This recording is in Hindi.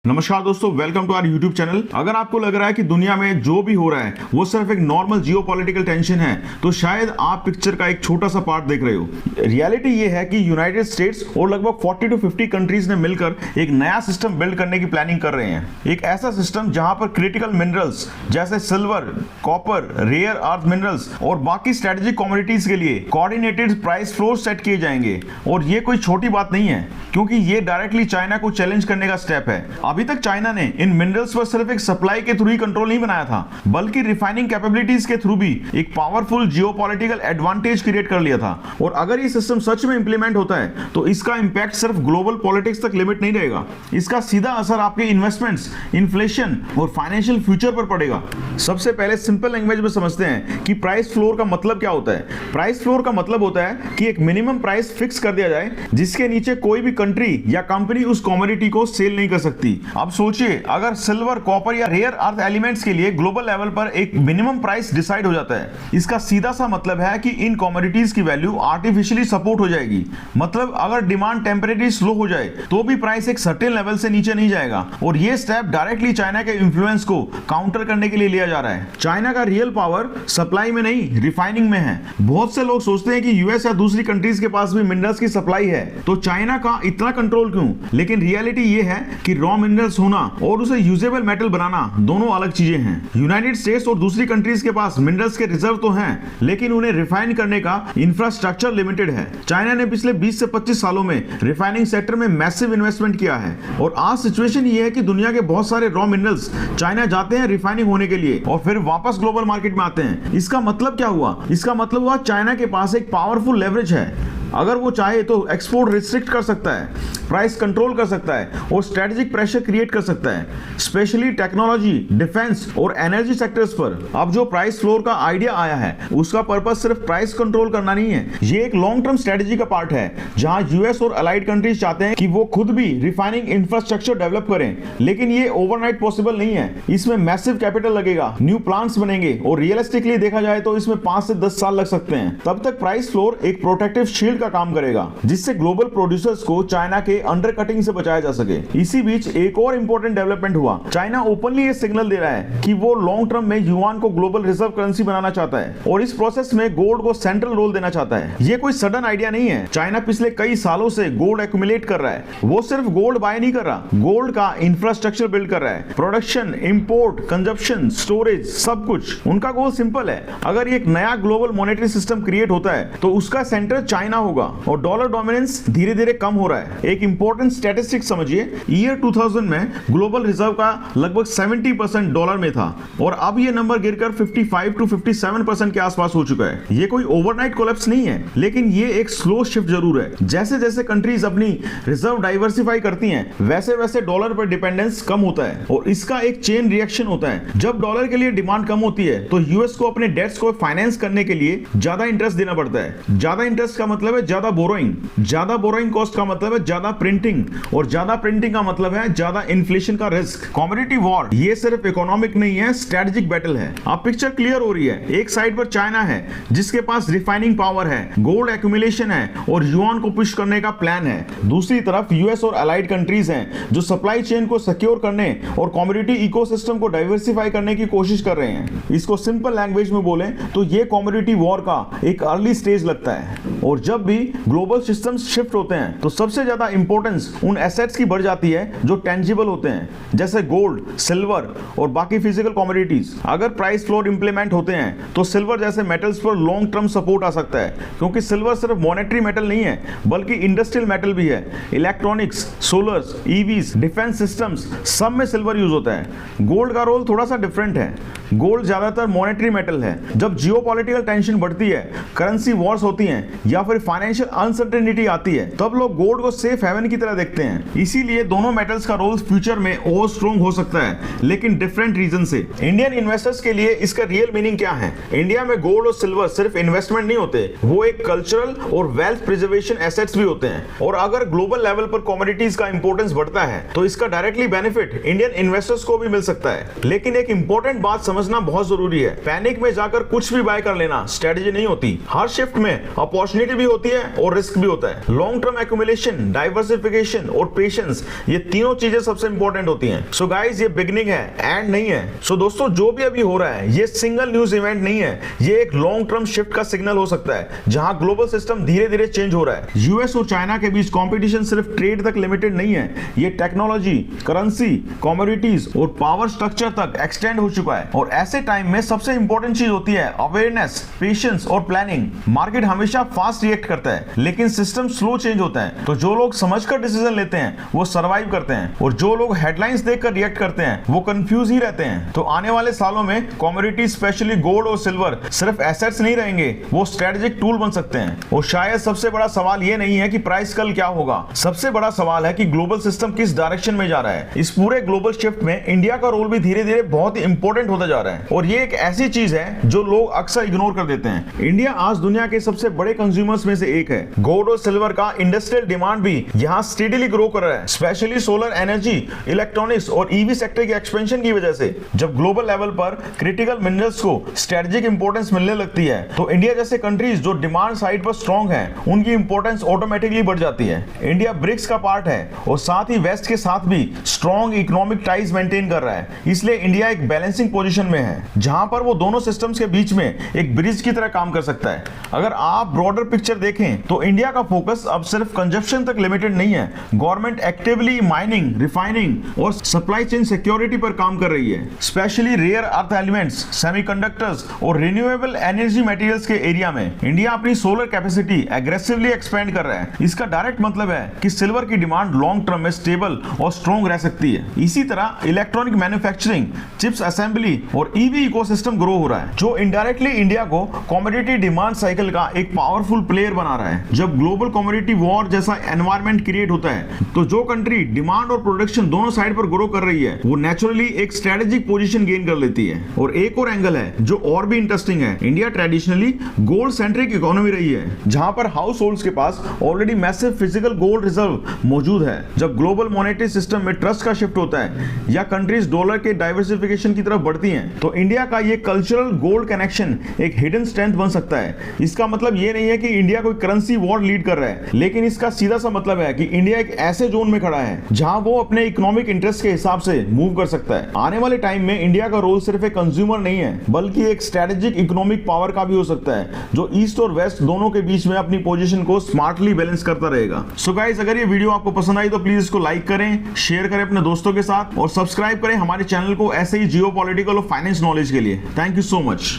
नमस्कार दोस्तों, welcome to our YouTube channel. अगर आपको लग रहा है कि दुनिया में जो भी हो रहा है वो सिर्फ एक नॉर्मल जियोपॉलिटिकल टेंशन है, तो शायद आप पिक्चर का एक छोटा सा पार्ट देख रहे हो। रियलिटी ये है कि यूनाइटेड स्टेट्स और लगभग 40 to 50 कंट्रीज ने मिलकर एक नया सिस्टम बिल्ड करने की प्लानिंग कर रहे हैं। एक ऐसा सिस्टम जहां पर क्रिटिकल मिनरल्स जैसे silver, copper, rare earth minerals और बाकी स्ट्रेटेजिक कमोडिटीज के लिए कोऑर्डिनेटेड प्राइस फ्लोर सेट किए जाएंगे। और ये कोई छोटी बात नहीं है, क्योंकि ये डायरेक्टली चाइना को चैलेंज करने का स्टेप है। अभी तक चाइना ने इन मिनरल्स पर सिर्फ एक सप्लाई के थ्रू ही कंट्रोल नहीं बनाया था, बल्कि रिफाइनिंग कैपेबिलिटीज के थ्रू भी एक पावरफुल जियोपॉलिटिकल एडवांटेज क्रिएट कर लिया था। और अगर ये सिस्टम सच में इंप्लीमेंट होता है तो इसका इंपैक्ट सिर्फ ग्लोबल पॉलिटिक्स तक लिमिट नहीं रहेगा। इसका सीधा असर आपके इन्वेस्टमेंट्स, इन्फ्लेशन और फाइनेंशियल फ्यूचर पर पड़ेगा। सबसे पहले सिंपल लैंग्वेज में समझते हैं कि प्राइस फ्लोर का मतलब क्या होता है। प्राइस फ्लोर का मतलब होता है कि एक मिनिमम प्राइस फिक्स कर दिया जाए जिसके नीचे कोई भी कंट्री या कंपनी उस कमोडिटी को सेल नहीं कर सकती। अब सोचिए, अगर सिल्वर, कॉपर या रेयर अर्थ एलिमेंट्स के लिए ग्लोबल लेवल पर एक मिनिमम प्राइस डिसाइड हो जाता है, इसका सीधा सा मतलब है कि इन कमोडिटीज की वैल्यू आर्टिफिशियली सपोर्ट हो जाएगी। मतलब अगर डिमांड टेम्परेरी स्लो हो जाए तो भी प्राइस एक सर्टेन लेवल से नीचे नहीं जाएगा। और यह स्टेप डायरेक्टली चाइना के इन्फ्लुएंस को काउंटर करने के लिए लिया जा रहा है। चाइना का रियल पावर सप्लाई में नहीं, रिफाइनिंग में है। बहुत से लोग सोचते हैं कि यूएस या दूसरी कंट्रीज के पास भी मिनरल्स की सप्लाई है, तो चाइना का इतना कंट्रोल क्यों? लेकिन रियलिटी यह है कि रॉ मिनरल्स होना और उसे यूजेबल मेटल बनाना दोनों अलग चीजें हैं। यूनाइटेड स्टेट्स और दूसरी कंट्रीज के पास मिनरल्स के रिजर्व तो हैं, लेकिन उन्हें रिफाइन करने का इंफ्रास्ट्रक्चर लिमिटेड है। चाइना ने पिछले 20 से 25 सालों में रिफाइनिंग सेक्टर में मैसिव इन्वेस्टमेंट किया है। और आज सिचुएशन ये है कि दुनिया के बहुत सारे रॉ मिनरल्स चाइना जाते हैं रिफाइनिंग होने के लिए और फिर वापस ग्लोबल मार्केट में आते हैं। इसका मतलब क्या हुआ? इसका मतलब हुआ चाइना के पास एक पावरफुल लेवरेज है। अगर वो चाहे तो एक्सपोर्ट रिस्ट्रिक्ट कर सकता है, प्राइस कंट्रोल कर सकता है और स्ट्रेटेजिक प्रेशर क्रिएट कर सकता है, स्पेशली टेक्नोलॉजी, डिफेंस और एनर्जी सेक्टर्स पर। अब जो प्राइस फ्लोर का आइडिया आया है उसका पर्पस सिर्फ प्राइस कंट्रोल करना नहीं है, ये एक लॉन्ग टर्म स्ट्रेटेजी का पार्ट है। जहां यूएस और अलाइड कंट्रीज चाहते हैं कि वो खुद भी रिफाइनिंग इंफ्रास्ट्रक्चर डेवलप करें, लेकिन ये ओवरनाइट पॉसिबल नहीं है। इसमें मैसिव कैपिटल लगेगा, न्यू प्लांट्स बनेंगे और रियलिस्टिकली देखा जाए तो इसमें 5 से 10 साल लग सकते हैं। तब तक प्राइस फ्लोर एक प्रोटेक्टिव शील्ड का काम करेगा, जिससे ग्लोबल प्रोड्यूसर्स को चाइना के अंडरकटिंग से बचाया जा सके। इसी बीच एक और इंपॉर्टेंट डेवलपमेंट हुआ। चाइना ओपनली ये सिग्नल दे रहा है कि वो लॉन्ग टर्म में युआन को ग्लोबल रिजर्व करेंसी बनाना चाहता है और इस प्रोसेस में गोल्ड को सेंट्रल रोल देना चाहता है। ये कोई सडन आइडिया नहीं है। चाइना पिछले कई सालों से गोल्ड एक्यूमुलेट कर रहा है। वो सिर्फ गोल्ड बाय नहीं कर रहा, गोल्ड का इंफ्रास्ट्रक्चर बिल्ड कर रहा है। प्रोडक्शन, इंपोर्ट, कंजप्शन, स्टोरेज, सब कुछ। उनका गोल सिंपल है, अगर एक नया ग्लोबल मॉनेटरी सिस्टम क्रिएट होता है तो उसका सेंटर चाइना होगा और डॉलर डोमिनेंस धीरे धीरे कम हो रहा है। एक इंपॉर्टेंट स्टैटिस्टिक्स समझिए, ईयर 2000 में ग्लोबल रिजर्व का लगभग 70% डॉलर में था और अब ये नंबर गिरकर 55 to 57% के आसपास हो चुका है। ये कोई ओवरनाइट कोलैप्स नहीं है, लेकिन ये एक स्लो शिफ्ट जरूर है। जैसे जैसे कंट्रीज अपनी रिजर्व डाइवर्सिफाई करती हैं, वैसे वैसे डॉलर पर डिपेंडेंस कम होता है और इसका एक चेन रिएक्शन होता है। जब डॉलर के लिए डिमांड कम होती है तो यूएस को अपने डेट्स को फाइनेंस करने के लिए ज्यादा इंटरेस्ट देना पड़ता है। ज्यादा इंटरेस्ट का मतलब है ज्यादा बोरोइंग, ज्यादा बोरोइंग कॉस्ट का मतलब है ज्यादा प्रिंटिंग और ज्यादा प्रिंटिंग का मतलब है ज्यादा इन्फ्लेशन का रिस्क। कमोडिटी वॉर ये सिर्फ इकोनॉमिक नहीं है, स्ट्रेटेजिक बैटल है। अब पिक्चर क्लियर हो रही है। एक साइड पर चाइना है जिसके पास रिफाइनिंग पावर है, गोल्ड एक्यूमुलेशन है और युआन को पुश करने का प्लान है। दूसरी तरफ यूएस और अलाइड कंट्रीज हैं जो सप्लाई चेन को सिक्योर करने और कमोडिटी इकोसिस्टम को डाइवर्सिफाई करने की कोशिश कर रहे हैं। इसको सिंपल लैंग्वेज में बोलें तो ये कमोडिटी वॉर का एक अर्ली स्टेज लगता है। और जब भी ग्लोबल सिस्टम्स शिफ्ट होते हैं तो सबसे ज्यादा इंपॉर्टेंस उन एसेट्स की बढ़ जाती है जो टेंजिबल होते हैं, जैसे गोल्ड, सिल्वर और बाकी फिजिकल कमोडिटीज। अगर प्राइस फ्लोर इंप्लीमेंट होते हैं तो सिल्वर जैसे मेटल्स पर लॉन्ग टर्म सपोर्ट आ सकता है, क्योंकि सिल्वर सिर्फ मॉनेटरी मेटल नहीं है बल्कि इंडस्ट्रियल मेटल भी है। Electronics, scholars, EVs, defence systems, सब में सिल्वर यूज होता है। गोल्ड का रोल थोड़ा सा डिफरेंट है। गोल्ड ज्यादातर मॉनेटरी मेटल है। जब जियोपॉलिटिकल टेंशन बढ़ती है, करेंसी वॉर्स होती हैं या फिर फाइनेंशियल अनसर्टेनिटी आती है, तब लोग गोल्ड को सेफ हेवन की तरह देखते हैं। इसीलिए दोनों मेटल्स का रोल फ्यूचर में और स्ट्रॉन्ग हो सकता है, लेकिन डिफरेंट रीजन से। इंडियन इन्वेस्टर्स के लिए इसका रियल मीनिंग क्या है? इंडिया में गोल्ड और सिल्वर सिर्फ इन्वेस्टमेंट नहीं होते, वो एक कल्चरल और वेल्थ प्रिजर्वेशन एसेट्स भी होते हैं। और अगर ग्लोबल लेवल पर कमोडिटीज का इंपॉर्टेंस बढ़ता है तो इसका डायरेक्टली बेनिफिट इंडियन इन्वेस्टर्स को भी मिल सकता है। लेकिन एक इंपॉर्टेंट बात समझना बहुत जरूरी है, पैनिक में जाकर कुछ भी बाय कर लेना स्ट्रेटेजी नहीं होती। हर शिफ्ट में अपॉर्चुनिटी भी होती होती है और रिस्क भी होता है। लॉन्ग टर्म एक्यूमुलेशन, डाइवर्सिफिकेशन और पेशेंस, ये तीनों चीजें सबसे इंपॉर्टेंट होती हैं। सो गाइस, ये बिगिनिंग है, एंड नहीं है। सो दोस्तों, जो भी अभी हो रहा है ये सिंगल न्यूज इवेंट नहीं है, ये एक लॉन्ग टर्म शिफ्ट का सिग्नल हो सकता है जहां ग्लोबल सिस्टम धीरे धीरे चेंज हो रहा है। यूएस और चाइना के बीच कंपटीशन सिर्फ ट्रेड तक लिमिटेड नहीं है, ये टेक्नोलॉजी, करेंसी, कमोडिटीज और पावर स्ट्रक्चर तक एक्सटेंड हो चुका है। और ऐसे टाइम में सबसे इंपॉर्टेंट चीज होती है अवेयरनेस, पेशेंस और प्लानिंग। मार्केट हमेशा फास्ट रिएक्ट करता है, लेकिन सिस्टम स्लो चेंज होता है। तो जो लोग समझकर डिसीजन लेते हैं वो सर्वाइव करते हैं, और जो लोग हेडलाइंस देखकर रिएक्ट करते हैं वो कंफ्यूज ही रहते हैं। तो आने वाले सालों में कमोडिटी, स्पेशली गोल्ड और सिल्वर, सिर्फ एसेट्स नहीं रहेंगे, वो स्ट्रेटेजिक टूल बन सकते हैं। और शायद सबसे बड़ा सवाल ये नहीं है कि प्राइस कल क्या होगा, सबसे बड़ा सवाल है कि ग्लोबल सिस्टम किस डायरेक्शन में जा रहा है। इस पूरे ग्लोबल शिफ्ट में इंडिया का रोल भी धीरे धीरे बहुत ही इंपॉर्टेंट होता जा रहा है, और ये एक ऐसी चीज है जो लोग अक्सर इग्नोर कर देते हैं। इंडिया आज दुनिया के सबसे बड़े कंज्यूमर्स में से एक है। गोल्ड और सिल्वर का इंडस्ट्रियल डिमांड भी यहाँ स्टेडीली ग्रो कर रहा है, स्पेशली सोलर एनर्जी, इलेक्ट्रॉनिक्स और ईवी सेक्टर के एक्सपेंशन की वजह से। जब ग्लोबल लेवल पर क्रिटिकल मिनरल्स को स्ट्रेटेजिक इंपॉर्टेंस मिलने लगती है, तो इंडिया जैसे कंट्रीज जो डिमांड साइड पर स्ट्रॉन्ग है, उनकी इंपॉर्टेंस ऑटोमेटिकली बढ़ जाती है। इंडिया ब्रिक्स का पार्ट है और साथ ही वेस्ट के साथ भी स्ट्रॉन्ग इकोनॉमिक टाइज मेंटेन कर रहा है, इसलिए इंडिया एक बैलेंसिंग पोजीशन में है जहां पर वो दोनों सिस्टम्स के बीच में एक ब्रिज की तरह काम कर सकता है। अगर आप ब्रॉडर पिक्चर देखें तो इंडिया का फोकस अब सिर्फ कंजप्शन तक लिमिटेड नहीं है। गवर्नमेंट एक्टिवली माइनिंग, रिफाइनिंग और सप्लाई चेन सिक्योरिटी पर काम कर रही है, specially rare earth elements, semiconductors और रिन्यूएबल एनर्जी मटेरियल्स के एरिया में। इंडिया अपनी सोलर कैपेसिटी एग्रेसिवली एक्सपेंड कर रहा है। इसका डायरेक्ट मतलब है कि सिल्वर की डिमांड लॉन्ग टर्म में स्टेबल और स्ट्रॉन्ग रह सकती है। इसी तरह इलेक्ट्रॉनिक मैन्युफैक्चरिंग, चिप्स असेंबली और ईवी इकोसिस्टम ग्रो हो रहा है, जो इनडायरेक्टली इंडिया को कमोडिटी डिमांड साइकिल का एक पावरफुल प्लेयर बना रहा है। जब ग्लोबल कमोडिटी वॉर जैसा एनवायरनमेंट क्रिएट होता है, तो जो कंट्री डिमांड और प्रोडक्शन दोनों साइड पर ग्रो कर रही है, वो नेचुरली एक स्ट्रेटेजिक पोजीशन गेन कर लेती है। और एक और एंगल है जो और भी इंटरेस्टिंग है। India traditionally gold centric economy रही है, जहां पर हाउस होल्ड्स के पास already massive physical gold reserve मौजूद है। जब ग्लोबल मॉनेटरी सिस्टम में ट्रस्ट का शिफ्ट होता है या कंट्रीज डॉलर के डाइवर्सिफिकेशन की तरफ बढ़ती हैं, तो इंडिया का ये कल्चरल गोल्ड कनेक्शन एक हिडन स्ट्रेंथ बन सकता है। इसका मतलब ये नहीं है कि इंडिया कोई करेंसी वॉर लीड कर रहा है, लेकिन इसका सीधा सा मतलब है कि इंडिया एक ऐसे जोन में खड़ा है जहां वो अपने इकोनॉमिक इंटरेस्ट के हिसाब से मूव कर सकता है। आने वाले टाइम में इंडिया का रोल सिर्फ एक कंज्यूमर नहीं है, बल्कि एक स्ट्रेटेजिक इकोनॉमिक पावर का भी हो सकता है, जो ईस्ट और वेस्ट दोनों के बीच में अपनी पोजीशन को स्मार्टली बैलेंस करता रहेगा। सो गाइस, अगर ये वीडियो आपको पसंद आई तो प्लीज इसको लाइक करें, शेयर करें अपने दोस्तों के साथ और सब्सक्राइब करें हमारे चैनल को ऐसे ही जियोपॉलिटिकल और फाइनेंस नॉलेज के लिए। Thank you so much.